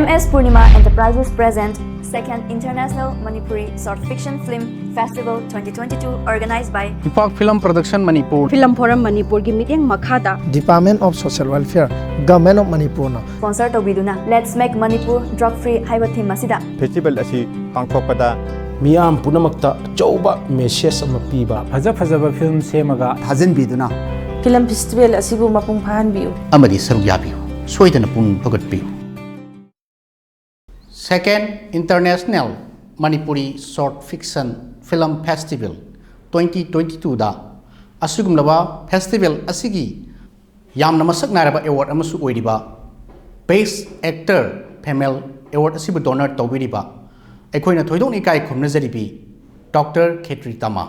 MS Purnima Enterprises present Second International Manipuri Short Fiction Film Festival 2022 organized by Imphal Film Production Manipur Film Forum Manipur gi meeting Makhada Department of Social Welfare Government of Manipur na sponsor tobiduna Let's Make Manipur Drug Free haiba theme asida Festival asi pangthokpada miyam punamakta chauba message ama piba fajaba film semaga thajinbiduna Film Festival asibu mapung phanbiu amadi saru yabiu soidana pung pagatpiu Second International Manipuri Short Fiction Film Festival 2022 da asugumlaba festival asigi yamna masak naraba award amasu oiriba Best Actor Female Award asibu donor tawiriba aikoina thoidoni kai khumna jaribi Dr. Kshetri Tama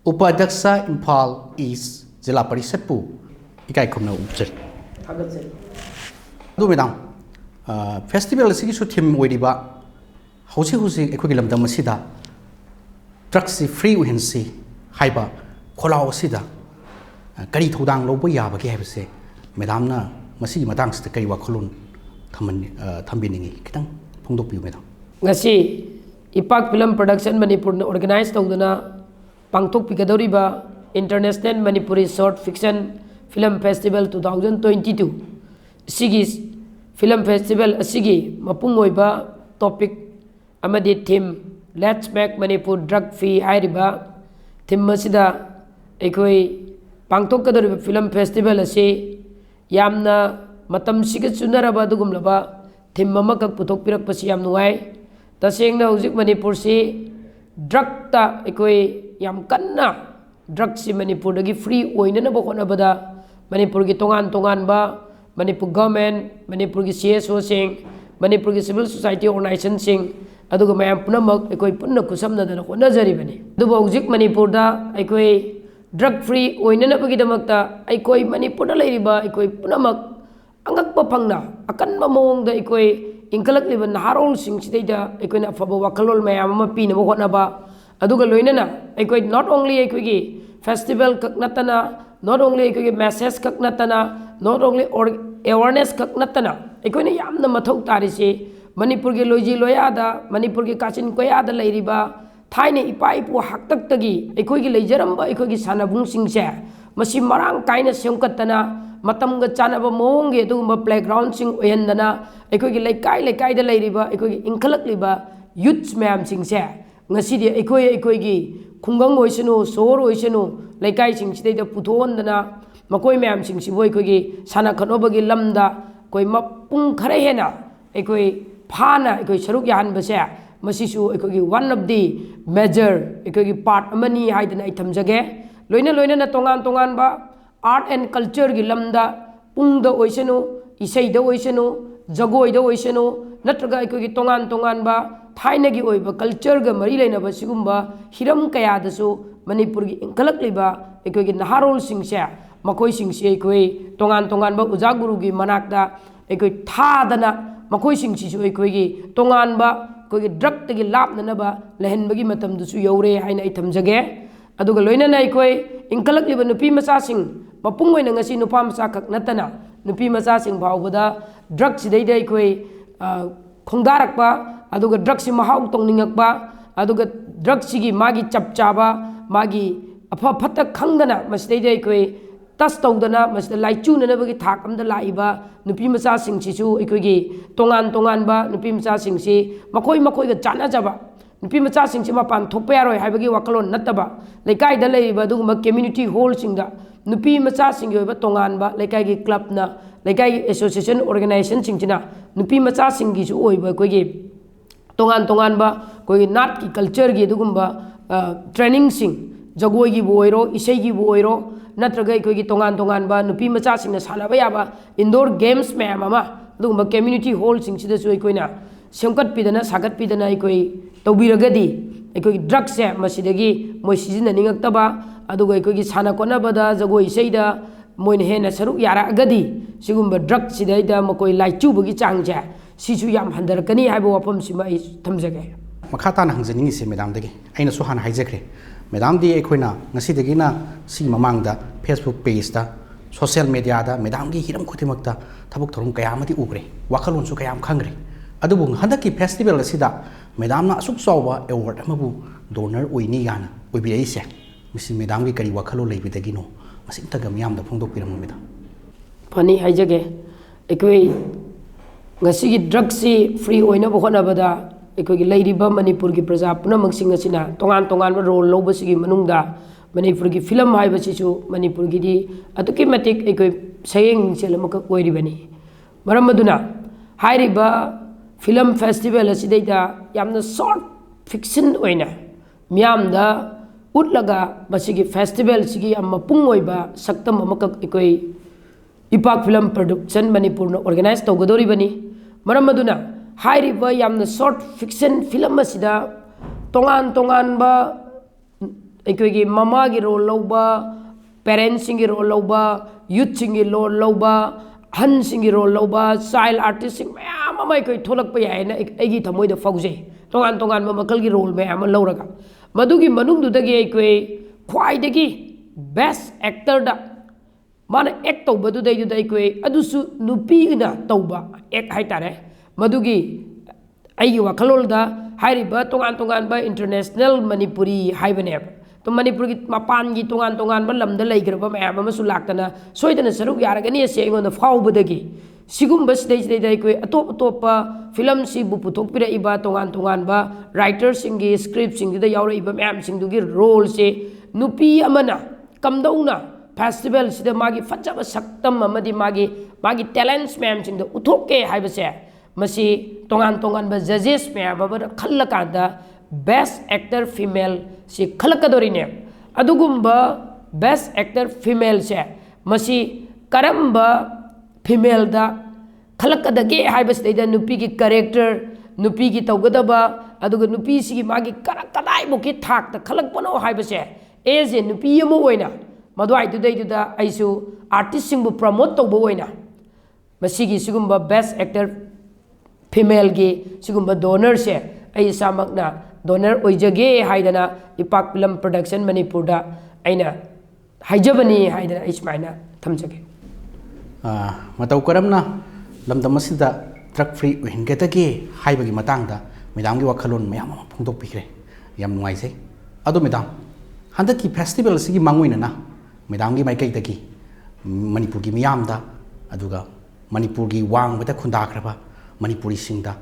Adhakshya Imphal East Jila Parishad pu ikai khumna upjari du medam festival asigi su theme oiriba hausi aikoi lamdam asida drugs free uhensi haiba kholaw asida kari thodang lobo yaba ke habse madam na masi matang sta kari wakhlun thambiningi kitang phongdokpiu madam ngasi ipak film production manipur na organize tawduna pangthok pikadoriba International Manipuri Short Fiction Film Festival 2022 sigi film festival asigi mapung oiba topic amadi theme Let's Make Manipur Drug Free haiba theme masida ekoi pangthok kadoriba film festival asi yamna matam siga chunaraba dugumlaba theme amakak puthok pirak pasi yam nuai tasengna hujik manipur si drug ta ekoi yam kanna drug si manipur dagi free oina na bokona bada manipur gi tongan ba Manipur government manipur gi CSO sing manipur gi civil society organization sing aduga mayam punamak ekoi punna kusamna dana khona jari bani duba hujik manipur da ekoi drug free oina na bagi damakta ekoi manipur da leiriba ekoi punamak angak pa phangna akan ma mawong da ekoi inkalak liban harol sing sidaida ekoi na fabo wakalol mayam ma pi na khona ba aduga loinana ekoi not only ekoi gi festival kaknatana not only ekoi message kaknatana not only awareness kaknatana ekoi na yamna mathau tarisi manipur gi loji loyada manipur gi kachin koyada leiriba thaine ipai pu haktak tagi ekoi gi leijaramba ekoi gi sanabung singse masi marang kaina semkatana matam ga chanaba mong ge dugumba playground sing ohendana ekoi gi laikai da leiriba ekoi gi inkhalak liba youth mayam singse ngasi di ekoi gi khungang oisanu sor oisanu laikai sing sidai da puthondana makoi mayam sing si boi ekoi gi sana khanobagi lamda koi mapung khare hena ekoi phana ekoi saruk yahan base masisu ekoi one of the major ekoi part amani haidana ai thamjage loina na tongan ba art and culture gi lamda pungda oisanu isai da oisanu jagoi da oisanu natraga ekoi tongan ba thaina gi oiba culture ga mari leina ba sigumba hiram kaya dasu manipur gi inkalak liba ekoi naharol singse makoi singsi ekoi tongan ba ujaguru gi manakda ekoi thadana makoi singsi su ekoi gi tongan ba koi drug tagi lapna ba lehen bagi matam dusu yaure haina ai thamjage aduga loina na ekoi inkalak liba nupi macha sing mapung oina ngasi nupa macha khak natana nupi macha sing bawbada drug sidai dai ekoi khongdarakpa aduga drug si mahau tongningakba aduga drug sigi magi chapchaba magi afa phatta khangdana masdai dai ekoi tas tawdana masda laichuna na bagi thak amda laiba nupi macha sing sisu ekoi gi tongan ba nupi macha sing si makoi ga chana jaba nupi macha sing si mapan thokpa yaroi haibagi wakalon nataba laikai da leiba duguma community hall singda nupi macha sing gi ba tongan ba laikai gi club na laikai gi association organization singchina nupi macha sing gi su oiba ekoi gi tongan ba koi nat ki culture gi dugumba training sing jagoi gi boiro isai gi boiro natraga ekoi gi tongan ba nupi macha sing na sanaba yaba indoor games mayam ama dugumba community hall sing sida su ekoi na semkat pidana sagat pidana ekoi tawbiragadi ekoi drug se masidagi moi sizina ningaktaba aduga ekoi gi sana kona bada jagoi isai da moin hena saruk yara agadi sigumba drug sidaida makoi laichu bagi changja sisu yam handarakani haibo wapam sima ai thamjage makata na hangjaningi se madam dagi aina su han haijakre madam di ekoina ngasi dagi na si mamangda Facebook page da social media da madam gi hiram khotimakta thabuk thorum kaya amati ugre wakhalon su kayam khangre ꯑꯗꯨꯕꯨ ꯍꯟꯗꯛꯀꯤ festival ꯑꯁꯤꯗ ꯃꯦꯗꯥꯝꯅ ꯑꯁꯨꯛ ꯆꯥꯎꯕ award ꯑꯃꯕꯨ donor ꯑꯣꯏꯅꯤ ꯒꯥꯅ ꯑꯣꯏꯕꯤꯔꯛꯏꯁꯦ ꯃꯁꯤ ꯃꯦꯗꯥꯝꯒꯤ ꯀꯔꯤ ꯋꯥꯈꯜꯂꯣꯟ ꯂꯩꯕꯗꯒꯤꯅꯣ ꯃꯁꯤꯝꯇꯒ ꯃꯤꯌꯥꯝꯗ ꯐꯣꯡꯗꯣꯛꯄꯤꯔꯝꯃꯨ ꯃꯦꯗꯥꯝ ꯐꯅꯤ ꯍꯥꯏꯖꯒꯦ ꯑꯩꯈꯣꯏ ꯉꯁꯤꯒꯤ ꯗ꯭ꯔꯒꯁꯤ ꯐ꯭ꯔꯤ ꯑꯣꯏꯅꯕ ꯍꯣꯠꯅꯕꯗ ꯑꯩꯈꯣꯏꯒꯤ ꯂꯩꯔꯤꯕ ꯃꯅꯤꯄꯨꯔꯒꯤ प्रजा ꯄꯨꯝꯅꯃꯛꯁꯤꯡ ꯑꯁꯤꯅ ꯇꯣꯉꯥꯟ ꯇꯣꯉꯥꯟꯕ ꯔꯣꯜ ꯂꯧꯕꯁꯤꯒꯤ ꯃꯅꯨꯡꯗ ꯃꯅꯤꯄꯨꯔꯒꯤ ꯐꯤꯂꯝ ꯍꯥꯏꯕꯁꯤꯁꯨ ꯃꯅꯤꯄꯨꯔꯒꯤꯗꯤ ꯑꯗꯨꯛꯀꯤ ꯃꯇꯤꯛ ꯑꯩꯈꯣꯏ ꯁꯌꯦꯡ ꯁꯦꯜ ꯑꯃꯈꯛ ꯑꯣꯏꯔꯤꯕꯅꯤ ꯃꯔꯝ ꯑꯗꯨꯅ ꯍꯥꯏꯔꯤꯕ ꯐꯤꯂꯝ ꯐꯦꯁꯇꯤꯚꯦꯜ ꯑꯁꯤꯗꯩꯗ ꯌꯥꯝꯅ ꯁꯣꯔꯠ ꯐꯤꯛꯁꯟ ꯑꯣꯏꯅ ꯃꯤꯌꯥꯝꯗ ꯎꯠꯂꯒ ꯃꯁꯤꯒꯤ ꯐꯦꯁꯇꯤꯚꯦꯜꯁꯤꯒꯤ ꯌꯥꯝ ꯃꯄꯨꯡ ꯑꯣꯏꯕ ꯁꯛꯇꯝ ꯑꯃꯈꯛ ꯑꯩꯈꯣꯏ ꯏꯄꯥꯛ ꯐꯤꯂꯝ ꯄ꯭ꯔꯣꯗꯛꯁꯟ ꯃꯅꯤꯄꯨꯔꯅ ꯑꯣꯔꯒꯅꯥꯏꯖ ꯇꯧꯒꯗꯧꯔꯤꯕꯅꯤ ꯃꯔꯝ ꯑꯗꯨꯅ ꯍꯥꯏꯔꯤꯕ ꯌꯥꯝꯅ ꯁꯣꯔꯠ ꯐꯤꯛꯁꯟ ꯐꯤꯂꯝ ꯑꯁꯤꯗ ꯇꯣꯉꯥꯟ ꯇꯣꯉꯥꯟꯕ ꯑꯩꯈꯣꯏꯒꯤ ꯃꯃꯥꯒꯤ ꯔꯣꯜ ꯂꯧꯕ ꯄꯦꯔꯦꯟꯁꯁꯤꯡꯒꯤ ꯔꯣꯜ ꯂꯧꯕ ꯌꯨꯠꯁꯤꯡꯒꯤ ꯔꯣꯜ ꯂꯧꯕ ꯑꯍꯟꯁꯤꯡꯒꯤ ꯔꯣꯜ ꯂꯧꯕ ꯆꯥꯏꯜ ꯑꯥꯔꯇꯤꯁꯁꯤꯡ ꯃꯌꯥꯝ ꯑꯃ ꯑꯩꯈꯣꯏ ꯊꯣꯛꯂꯛꯄ ꯌꯥꯏꯅ ꯑꯩꯒꯤ ꯊꯃꯣꯏꯗ ꯐꯥꯎꯖꯩ ꯇꯣꯉꯥꯟ ꯇꯣꯉꯥꯟꯕ ꯃꯈꯜꯒꯤ ꯔꯣꯜ ꯃꯌꯥꯝ ꯑꯃ ꯂꯧꯔꯒ ꯃꯗꯨꯒꯤ ꯃꯅꯨꯡꯗꯨꯗꯒꯤ ꯑꯩꯈꯣꯏ ꯈ꯭ꯋꯥꯏꯗꯒꯤ ꯕꯦꯁ ꯑꯦꯛꯇꯔꯗ ꯃꯥꯅ ꯑꯦꯛ ꯇꯧꯕꯗꯨꯗꯩꯗꯨꯗ ꯑꯩꯈꯣꯏ ꯑꯗꯨꯁꯨ ꯅꯨꯄꯤꯅ ꯇꯧꯕ ꯑꯦꯛ ꯍꯥꯏꯇꯥꯔꯦ ꯃꯗꯨꯒꯤ ꯑꯩꯒꯤ ꯋꯥꯈꯜꯂꯣꯟꯗ ꯍꯥꯏꯔꯤꯕ ꯇꯣꯉꯥꯟ ꯇꯣꯉꯥꯟꯕ ꯏꯟꯇꯔꯅꯦꯁꯅꯦꯜ ꯃꯅꯤꯄꯨꯔꯤ ꯍꯥꯏꯕꯅꯦꯕ ꯃꯅꯤꯄꯨꯔꯒꯤ ꯃꯄꯥꯟꯒꯤ ꯇꯣꯉꯥन ꯇꯣꯉꯥꯟꯕ ꯂꯝꯗ ꯂꯩꯈ꯭ꯔꯕ ꯃꯌꯥꯝ ꯑꯃꯁꯨ ꯂꯥꯛꯇꯅ ꯁꯣꯏꯗꯅ ꯁꯔꯨꯛ ꯌꯥꯔꯒꯅꯤ ꯑꯁꯤ ꯑꯩꯉꯣꯟꯗ ꯐꯥꯎꯕꯗꯒꯤ सिगुम्बा सिदैसिदैदा अखोई अतोप अतोपा फिल्म सिबु पुथोकपिरइबा तोंगान तोंगानबा राइटर सिंगी स्क्रिप्ट सिंगीदा यावरइबा मैम सिंगदुगी रोल से नुपी अमना कमदौना फेस्टिवल सिदा मागी फजबा सक्तम अमदि मागी टैलेंट्स मैम सिंगदा उथोके हाइबसे मसी तोंगान तोंगानबा जजेस मैम अबदा खल्लकांदा बेस्ट एक्टर फीमेल से खलकदोरिने अदुगुम्बा बेस्ट एक्टर फीमेल से मसी करम्बा फीमेल दा खलकदगे हाइबसदैदा नुपी की कैरेक्टर नुपी की तौगदबा अदुगा नुपी सिगी मागी कदाई बोकी थाक ता खलकपनो हाइबसे एज ए नुपी अमो ओइना मदुआइ दुदैदुदा आइसु आर्टिस्ट सिंगबु प्रमोट तौबो ओइना मसिगी सिगुम्बा बेस्ट एक्टर फीमेल की सिगुम्बा डोनर से आई सामकना डोनर ओइजगे हाइदना इपाक फिल्म प्रोडक्शन मणिपुरदा आइना हाइजबनी हाइदना इस्माइना थमजगे मतौ करमना लमदम असिदा ट्रक फ्री ओहिनगेतगे हाइबगी मतांगदा मैदामगी वखलोन मयाम अमा फोंदोकपिख्रे याम नुंगाइसे अदो मैदाम हंदकी फेस्टिवल सिगी मांगोइनना मैदामगी माइकैदगी मणिपुरगी मियामदा अदुगा मणिपुरगी वांगबदा खुंदाख्रबा मणिपुरी सिंगदा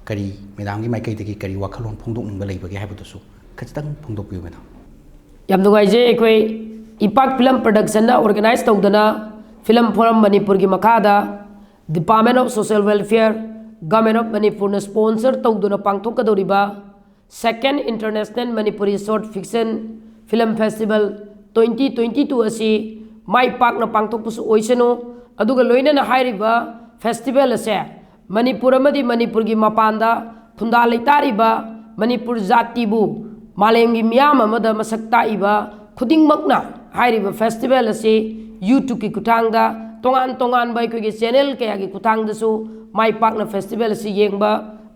करी मैदामगी माइकैदगी करी वखलोन फोंदोकनिंबा लैबगे हाइबदुसु खचितंग फोंदोकपियु मैदाम याम नुंगाइजे एकोइ इपाक फिल्म प्रोडक्शन ना ऑर्गेनाइज तौदना फिल्म फोरम मणिपुर की मखादा department of social welfare government of Manipur ने स्पॉन्सर तौदुना पांगथोकदोरिबा second international Manipuri short fiction film festival 2022 असी माई पाकना पांगथोकपुसु ओइसनो अदुगा लोइनना हाइरिबा फेस्टिवल असे मणिपुर अमदि मणिपुर की मपानदा खुंदा लेतारिबा मणिपुर जातिबु मालेमगी मियाम अमदा मसक ताइबा खुदिंगमकना हाइरिबा फेस्टिवल असी यूट्यूब की कुटांगदा तोंगान तोंगान बाई कोई चैनल कया की कुटांगदसु माई पाकना फेस्टिवल से येंगबा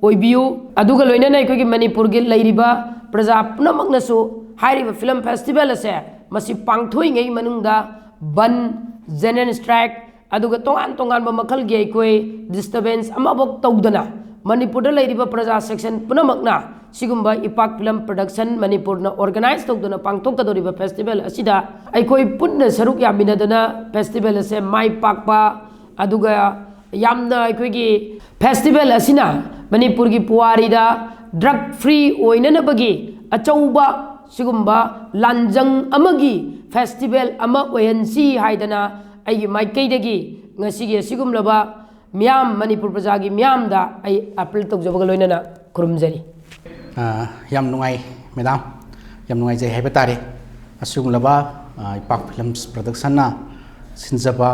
ओइबियु अदुगा लोइनना कोई मणिपुर की लैरिबा प्रजा पुनमकनसु हाइरिबा फिल्म फेस्टिवल असे मसी पांगथोइङै मनुंगदा बन जेनरल स्ट्राइक अदुगा तोंगान तोंगान बा मखल गे कोई डिस्टर्बेंस अमाबक तौदना मणिपुर लैरिबा प्रजा सेक्शन पुनमकना सिगुम्बा इपाक फिल्म प्रोडक्शन मणिपुर न ऑर्गेनाइज तौदना पांगथोकदोरिबा फेस्टिवल असिदा अखोई पुन्ना सरुक यामिनदना फेस्टिवल से माई पाकपा अदुगा यामना अखोइगी फेस्टिवल असिना मणिपुर की पुवारीदा ड्रग फ्री ओइननबगी अचौबा सिगुम्बा लांजंग अमगी फेस्टिवल अमा ओयनसी हाइदना अगी माइकैदगी ngasiगी सिगुमलबा मियाम मणिपुर प्रजा की मियामदा आई अपील तौजबगा लोइनना खुरुमजरी याम नुंगाई मैडम याम नुंगाई जे हाइबा तारे असुगुमलबा इपाक फिल्म्स प्रोडक्शन ना सिनजबा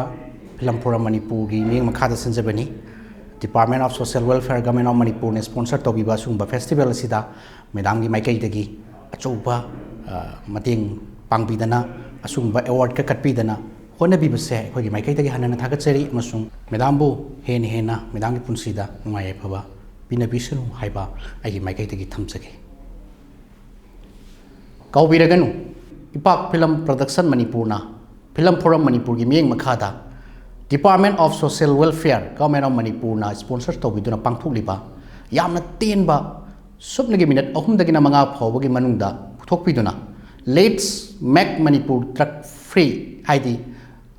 फिल्म फोरम मणिपुर की मिंग मखादा सिनजबनी department of social welfare government of Manipur ने स्पॉन्सर तौबीबा सुगुम्बा फेस्टिवल असिदा मैडम की माइकैदगी अचौबा मतेंग पांगबीदना असुगुम्बा अवार्ड का कटपीदना होनबीबसे अखोगी माइकैदगी हनना थागतचरी अमसुंग मैडमबु हेन हेना मैडम की पुंसीदा नुंगाई फबा बिनबीसनु हाइबा आइगी माइकैदगी थमजगे कौबीरगनु इपाक फिल्म प्रोडक्शन मणिपुरना फिल्म फोरम मणिपुर की मियेंग मखादा department of social welfare government of मणिपुरना स्पॉन्सर तौबीदुना पांगथोकलिबा ꯌꯥꯝꯅ ꯇꯦꯟꯕ ꯁꯨꯞꯅꯒꯤ ꯃꯤꯅꯠ 3-5 ꯐꯥꯎꯕꯒꯤ ꯃꯅꯨꯡꯗ ꯄꯨꯊꯣꯛꯄꯤꯗꯨꯅ let's make Manipur drug free ꯍꯥꯏꯗꯤ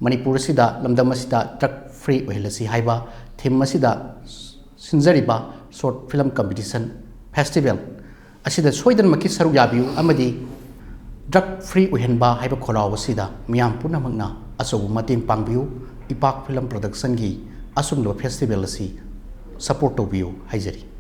ꯃꯅꯤꯄꯨꯔ ꯑꯁꯤꯗ ꯂꯝꯗꯝ ꯑꯁꯤꯗ ꯗ꯭ꯔꯒ ꯐ꯭ꯔꯤ ꯑꯣꯏꯍꯜꯂꯁꯤ ꯍꯥꯏꯕ ꯊꯤꯝ ꯑꯁꯤꯗ ꯁꯤꯟꯖꯔꯤꯕ ꯁꯣꯔꯠ ꯐꯤꯂꯝ ꯀꯝꯄꯤꯇꯤꯁꯟ ꯐꯦꯁꯇꯤꯚꯦꯜ ꯑꯁꯤꯗ ꯁꯣꯏꯗꯅꯃꯛꯀꯤ ꯁꯔꯨꯛ ꯌꯥꯕꯤꯌꯨ ꯑꯃꯗꯤ ꯗ꯭ꯔꯒ ꯐ꯭री ꯑꯣꯏꯍꯟꯕ ꯍꯥꯏꯕ ꯈꯣꯜꯂꯥꯎ ꯑꯁꯤꯗ ꯃꯤꯌꯥꯝ ꯄꯨꯝꯅꯃꯛꯅ ꯑꯆꯧꯕ ꯃꯇꯦꯡ ꯄꯥꯡꯕꯤꯌꯨ ꯏꯄꯥꯛ ꯐꯤꯂꯝ ꯄ꯭ꯔꯣꯗꯛꯁꯟꯒꯤ ꯑꯁꯨꯝꯂꯕ ꯐꯦꯁꯇꯤꯚꯦꯜ ꯑꯁꯤ ꯁꯄꯣꯔꯠ ꯇꯧꯕꯤꯌꯨ ꯍꯥꯏꯖꯔꯤ